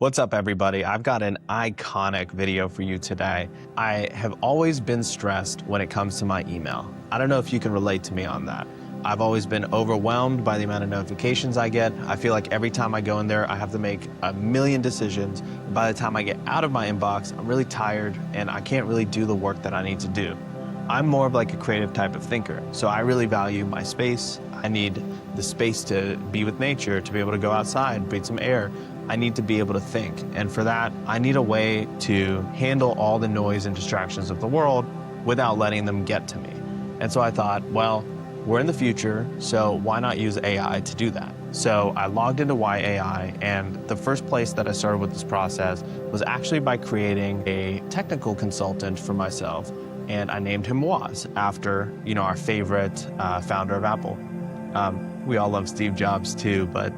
What's up, everybody? I've got an iconic video for you today. I have always been stressed when it comes to my email. I don't know if you can relate to me on that. I've always been overwhelmed by the amount of notifications I get. I feel like every time I go in there, I have to make a million decisions. By the time I get out of my inbox, I'm really tired and I can't really do the work that I need to do. I'm more of like a creative type of thinker, so I really value my space. I need the space to be with nature, to be able to go outside, breathe some air. I need to be able to think, and for that, I need a way to handle all the noise and distractions of the world without letting them get to me. And so I thought, well, we're in the future, so why not use AI to do that? So I logged into yAI, and the first place that I started with this process was actually by creating a technical consultant for myself, and I named him Woz after, our favorite founder of Apple. We all love Steve Jobs too, but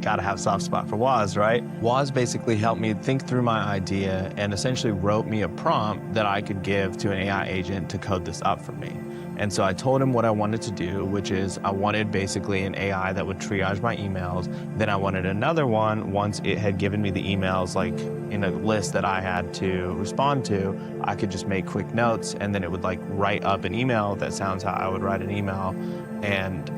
gotta have a soft spot for Woz, right? Woz basically helped me think through my idea and essentially wrote me a prompt that I could give to an AI agent to code this up for me. And so I told him what I wanted to do, which is I wanted basically an AI that would triage my emails. Then I wanted another one once it had given me the emails, like in a list that I had to respond to, I could just make quick notes and then it would like write up an email that sounds how I would write an email. And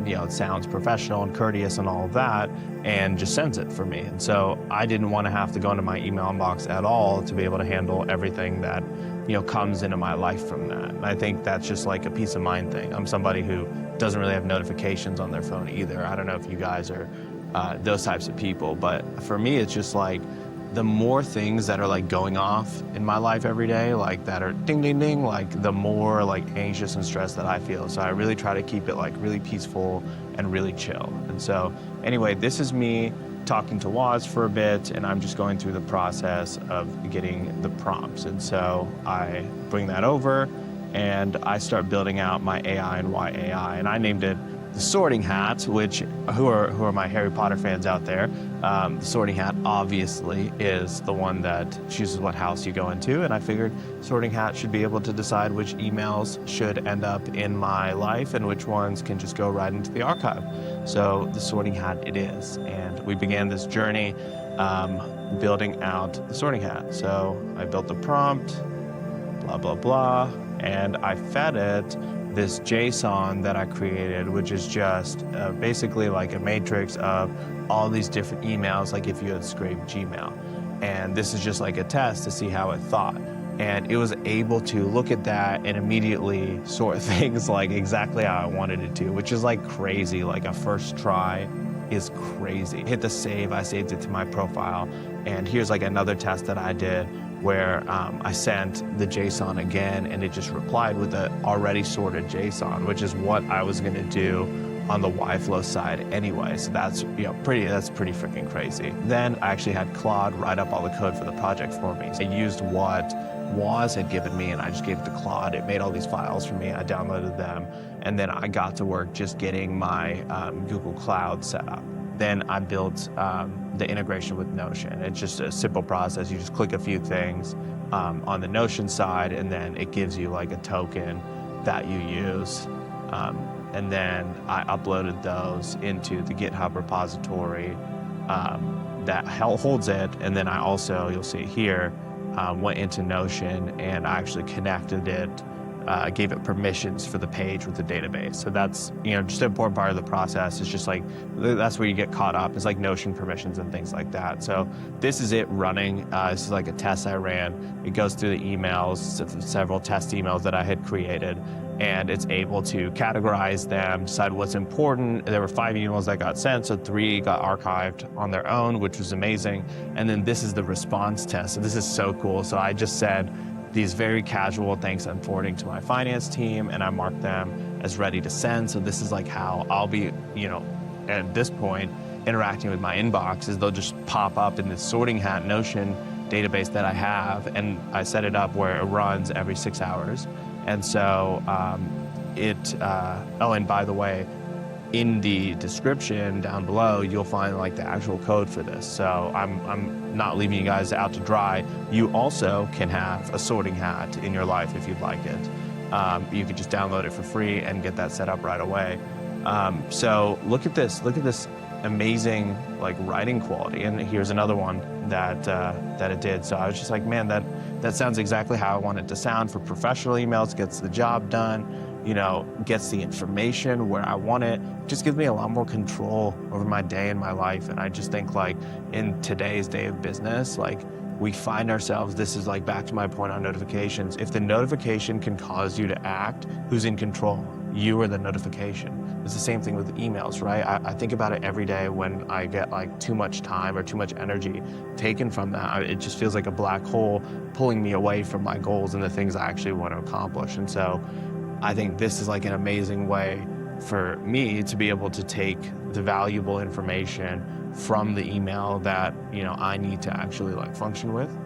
it sounds professional and courteous and all of that, and just sends it for me. And so I didn't want to have to go into my email inbox at all to be able to handle everything that comes into my life from that. And I think that's just like a peace of mind thing. I'm somebody who doesn't really have notifications on their phone either. I don't know if you guys are those types of people, but for me, it's just like the more things that are like going off in my life every day, like that are ding, ding, ding, like the more like anxious and stressed that I feel. So I really try to keep it like really peaceful and really chill. And so anyway, this is me talking to Woz for a bit, and I'm just going through the process of getting the prompts. And so I bring that over and I start building out my AI and yAI, and I named it the Sorting Hat, which, who are my Harry Potter fans out there, the Sorting Hat obviously is the one that chooses what house you go into, and I figured Sorting Hat should be able to decide which emails should end up in my life and which ones can just go right into the archive. So the Sorting Hat it is, and we began this journey building out the Sorting Hat. So I built the prompt, blah, blah, blah, and I fed it this JSON that I created, which is just basically like a matrix of all these different emails, like if you had scraped Gmail. And this is just like a test to see how it thought. And it was able to look at that and immediately sort things like exactly how I wanted it to, which is like crazy. Like a first try is crazy. Hit the save, I saved it to my profile. And here's like another test that I did where I sent the JSON again and it just replied with the already sorted JSON, which is what I was gonna do on the YFlow side anyway. So that's pretty freaking crazy. Then I actually had Claude write up all the code for the project for me. I used what Woz had given me and I just gave it to Claude. It made all these files for me. I downloaded them and then I got to work just getting my Google Cloud set up. Then I built the integration with Notion. It's just a simple process. You just click a few things on the Notion side, and then it gives you like a token that you use. And then I uploaded those into the GitHub repository that holds it. And then I also, you'll see here, went into Notion and I actually connected it, gave it permissions for the page with the database. So that's, just an important part of the process. It's just like, that's where you get caught up. It's like Notion permissions and things like that. So this is it running. This is like a test I ran. It goes through the emails, several test emails that I had created, and it's able to categorize them, decide what's important. There were 5 emails that got sent, so 3 got archived on their own, which was amazing. And then this is the response test. So this is so cool. So I just said, these very casual thanks I'm forwarding to my finance team, and I marked them as ready to send. So this is like how I'll be, at this point, interacting with my inbox, is they'll just pop up in this Sorting Hat Notion database that I have, and I set it up where it runs every 6 hours. And so oh, and by the way, in the description down below, you'll find like the actual code for this. So I'm not leaving you guys out to dry. You also can have a Sorting Hat in your life if you'd like it. You could just download it for free and get that set up right away. So look at this amazing like writing quality. And here's another one that it did. So I was just like, man, that sounds exactly how I want it to sound for professional emails, gets the job done, gets the information where I want it, just gives me a lot more control over my day and my life. And I just think like in today's day of business, like we find ourselves, this is like back to my point on notifications. If the notification can cause you to act, who's in control? You or the notification. It's the same thing with emails, right? I think about it every day when I get like too much time or too much energy taken from that. It just feels like a black hole pulling me away from my goals and the things I actually want to accomplish. And so I think this is like an amazing way for me to be able to take the valuable information from the email that I need to actually like function with,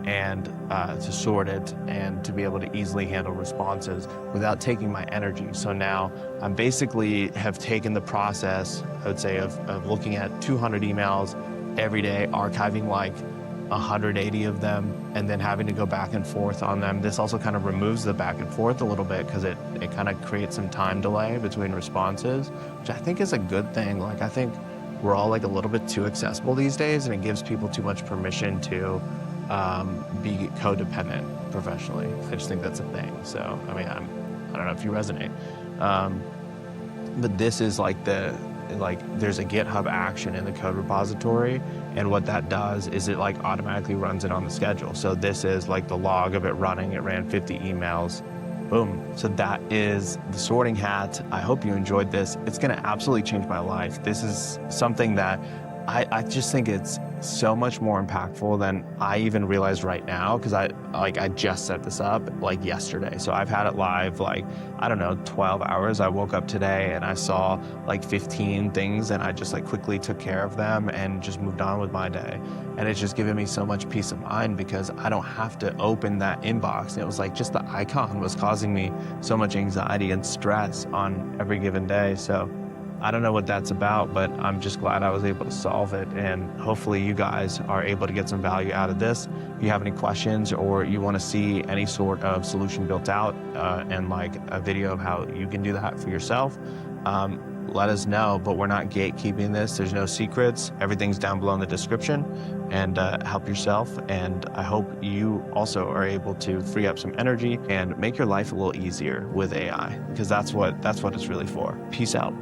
and to sort it and to be able to easily handle responses without taking my energy. So now I'm basically have taken the process, I would say, of looking at 200 emails every day, archiving like 180 of them, and then having to go back and forth on them. This also kind of removes the back and forth a little bit because it kind of creates some time delay between responses, which I think is a good thing. Like I think we're all like a little bit too accessible these days, and it gives people too much permission to be codependent professionally. I just think that's a thing. So, I mean, I don't know if you resonate, but this is like there's a GitHub action in the code repository, and what that does is it like automatically runs it on the schedule. So this is like the log of it running. It ran 50 emails. Boom. So that is the sorting hat. I hope you enjoyed this. It's going to absolutely change my life. This is something that I just think it's so much more impactful than I even realize right now, because I just set this up like yesterday. So I've had it live like, I don't know, 12 hours. I woke up today and I saw like 15 things, and I just like quickly took care of them and just moved on with my day. And it's just given me so much peace of mind because I don't have to open that inbox. And it was like just the icon was causing me so much anxiety and stress on every given day. So I don't know what that's about, but I'm just glad I was able to solve it. And hopefully you guys are able to get some value out of this. If you have any questions or you want to see any sort of solution built out and like a video of how you can do that for yourself, let us know. But we're not gatekeeping this. There's no secrets. Everything's down below in the description, and help yourself. And I hope you also are able to free up some energy and make your life a little easier with AI, because that's what it's really for. Peace out.